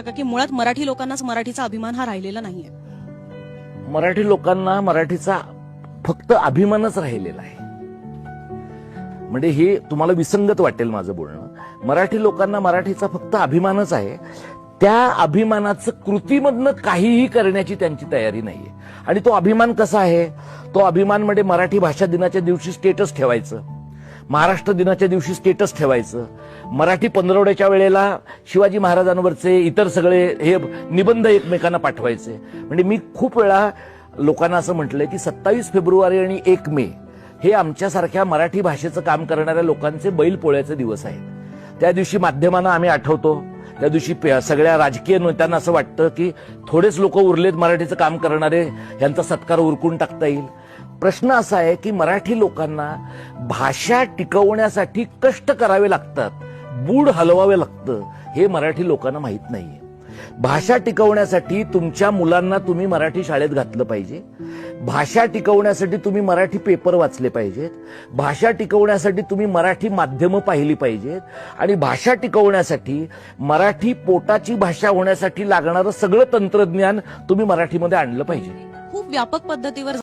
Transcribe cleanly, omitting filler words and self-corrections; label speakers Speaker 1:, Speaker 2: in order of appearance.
Speaker 1: का की मुळात मराठी लोकांनाच मराठीचा अभिमान हा राहिलेला नाहीये?
Speaker 2: मराठी लोकांना मराठीचा फक्त अभिमानच राहिलेला आहे. म्हणजे हे तुम्हाला विसंगत वाटेल माझं बोलणं. मराठी लोकांना मराठीचा फक्त अभिमानच आहे. त्या अभिमानाचं कृतीमधनं काहीही करण्याची त्यांची तयारी नाहीये. आणि तो अभिमान कसा आहे? तो अभिमान म्हणजे मराठी भाषा दिनाच्या दिवशी स्टेटस ठेवायचं, महाराष्ट्र दिनाच्या दिवशी स्टेटस ठेवायचं, मराठी पंधरवड्याच्या वेळेला शिवाजी महाराजांवरचे इतर सगळे हे निबंध एकमेकांना पाठवायचे. म्हणजे मी खूप वेळा लोकांना असं म्हटलंय की 27 फेब्रुवारी आणि 1 मे हे आमच्यासारख्या मराठी भाषेचं काम करणाऱ्या लोकांचे बैलपोळ्याचे दिवस आहेत. त्या दिवशी माध्यमांना आम्ही आठवतो. त्या दिवशी सगळ्या राजकीय नेत्यांना असं वाटतं की थोडेच लोक उरलेत मराठीचं काम करणारे, यांचा सत्कार उरकून टाकता येईल. प्रश्न असा आहे की मराठी लोकांना भाषा टिकवण्यासाठी कष्ट करावे लागतात, बूड हलवावे लागतं, हे मराठी लोकांना माहीत नाहीये. भाषा टिकवण्यासाठी तुमच्या मुलांना तुम्ही मराठी शाळेत घातलं पाहिजे. भाषा टिकवण्यासाठी तुम्ही मराठी पेपर वाचले पाहिजेत. भाषा टिकवण्यासाठी तुम्ही मराठी माध्यमं पाहिली पाहिजेत. आणि भाषा टिकवण्यासाठी मराठी पोटाची भाषा होण्यासाठी लागणारं सगळं तंत्रज्ञान तुम्ही मराठीमध्ये आणलं पाहिजे.
Speaker 1: खूप व्यापक पद्धतीवर